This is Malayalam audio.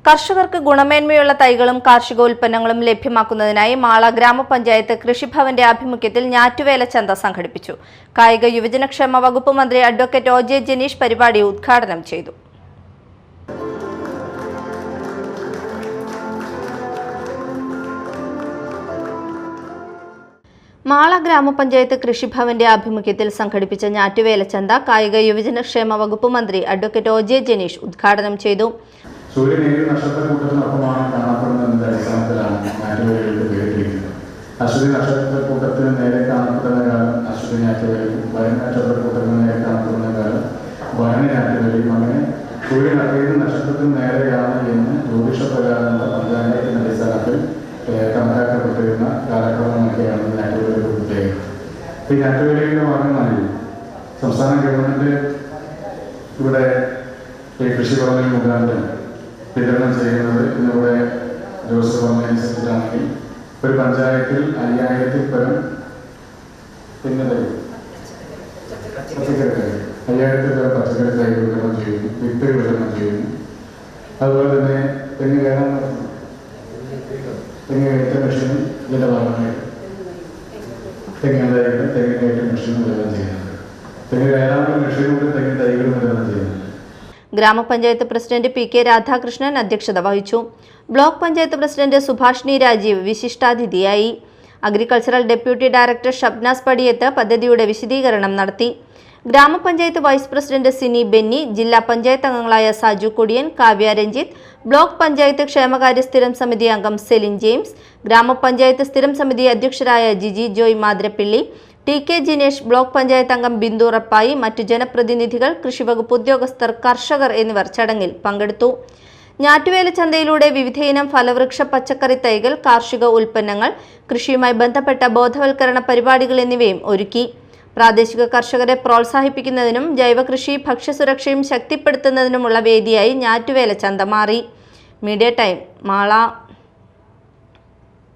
കർഷകർക്ക് ഗുണമേന്മയുള്ള തൈകളും കാർഷികോൽപ്പന്നങ്ങളും ലഭ്യമാക്കുന്നതിനായി മാള ഗ്രാമപഞ്ചായത്ത് കൃഷിഭവന്റെ ആഭിമുഖ്യത്തിൽ ഞാറ്റുവേല ചന്ത സംഘടിപ്പിച്ചു. കായിക യുവജനക്ഷേമ വകുപ്പ് മന്ത്രി അഡ്വക്കേറ്റ് ഒ.ജെ. ജനീഷ് പരിപാടി ഉദ്ഘാടനം ചെയ്തു. മാള ഗ്രാമപഞ്ചായത്ത് കൃഷിഭവന്റെ ആഭിമുഖ്യത്തിൽ സംഘടിപ്പിച്ച ഞാറ്റുവേല ചന്ത കായിക യുവജനക്ഷേമ വകുപ്പ് മന്ത്രി അഡ്വക്കേറ്റ് ഒ.ജെ. ജനീഷ് ഉദ്ഘാടനം ചെയ്തു. സൂര്യനേഴ് നക്ഷത്രക്കൂട്ടത്തിനൊപ്പമാണ് കാണപ്പെടുന്നതിന്റെ അടിസ്ഥാനത്തിലാണ് ഞാറ്റുവേലകൾക്ക് പേരിട്ടിരിക്കുന്നത്. അശ്വതി നക്ഷത്രക്കൂട്ടത്തിന് നേരെ കാണപ്പെടുന്ന കാലം അശ്വതി ഞാറ്റുവേലയും ഭരണി നക്ഷത്രക്കൂട്ടത്തിന് നേരെ കാണപ്പെടുന്ന കാലം ഭരണി ഞാറ്റുവേലയും അങ്ങനെ സൂര്യൻ ഏത് നക്ഷത്രത്തിന് നേരെയാണ് എന്ന് ജ്യോതിഷപ്രകാരമുള്ള പഞ്ചാംഗത്തിന്റെ അടിസ്ഥാനത്തിൽ കണക്കാക്കപ്പെട്ടിരുന്ന കാലക്രമമൊക്കെയാണ് ഞാറ്റുവേലയുടെ പ്രത്യേകത. ഈ ഞാറ്റുവേലയുടെ ഭാഗമായി സംസ്ഥാന ഗവൺമെന്റ് ഇവിടെ ഈ കൃഷിഭവനിൽ മുഖാന്തരം വിതരണം ചെയ്യുന്നത് ഇന്നിവിടെ ജോസഫ് പറഞ്ഞനുസരിച്ചിട്ടാണെങ്കിൽ ഒരു പഞ്ചായത്തിൽ 5000-ൽ പരം പിന്നെ പച്ചക്കറി തൈ 5000-ൽ പരം പച്ചക്കറി തൈകൾ വിതരണം ചെയ്യുന്നു, വിത്തുകൾ വിതരണം ചെയ്യുന്നു. അതുപോലെ തന്നെ തെങ്ങ് കയറ്റ മെഷീനും ഇതിൻ്റെ ഭാഗമായിട്ട് തെങ്ങിൻ കയറ്റ മെഷീനും വിതരണം ചെയ്യുന്നുണ്ട്. തെങ്ങ് കയറാനുള്ള മെഷീനും തെങ്ങിൻ തൈകളും വിതരണം ചെയ്യുന്നുണ്ട്. ഗ്രാമപഞ്ചായത്ത് പ്രസിഡന്റ് പി.കെ. രാധാകൃഷ്ണൻ അധ്യക്ഷത വഹിച്ചു. ബ്ലോക്ക് പഞ്ചായത്ത് പ്രസിഡന്റ് സുഭാഷിണി രാജീവ് വിശിഷ്ടാതിഥിയായി. Agricultural deputy director Shabnas Padiyath പദ്ധതിയുടെ വിശദീകരണം നടത്തി. ഗ്രാമപഞ്ചായത്ത് വൈസ് പ്രസിഡന്റ് സിനി ബെന്നി, ജില്ലാ പഞ്ചായത്ത് അംഗങ്ങളായ സാജു കൊടിയൻ, കാവ്യ രഞ്ജിത്ത്, ബ്ലോക്ക് പഞ്ചായത്ത് ക്ഷേമകാര്യ സ്ഥിരം സമിതി അംഗം സെലിൻ ജെയിംസ്, ഗ്രാമപഞ്ചായത്ത് സ്ഥിരം സമിതി അധ്യക്ഷരായ ജിജി ജോയ് മാതിരപ്പിള്ളി, ടി.കെ. ജിനേഷ്, ബ്ലോക്ക് പഞ്ചായത്ത് അംഗം ബിന്ദു റപ്പായി, മറ്റു ജനപ്രതിനിധികൾ, കൃഷിവകുപ്പ് ഉദ്യോഗസ്ഥർ, കർഷകർ എന്നിവർ ചടങ്ങിൽ പങ്കെടുത്തു. ഞാറ്റുവേല ചന്തയിലൂടെ വിവിധയിനം ഫലവൃക്ഷ പച്ചക്കറി തൈകൾ, കാർഷിക ഉൽപ്പന്നങ്ങൾ, കൃഷിയുമായി ബന്ധപ്പെട്ട ബോധവൽക്കരണ പരിപാടികൾ എന്നിവയും ഒരുക്കി. പ്രാദേശിക കർഷകരെ പ്രോത്സാഹിപ്പിക്കുന്നതിനും ജൈവകൃഷി ഭക്ഷ്യസുരക്ഷയും ശക്തിപ്പെടുത്തുന്നതിനുമുള്ള വേദിയായി ഞാറ്റുവേല ചന്ത മാറി. Media time, Mala.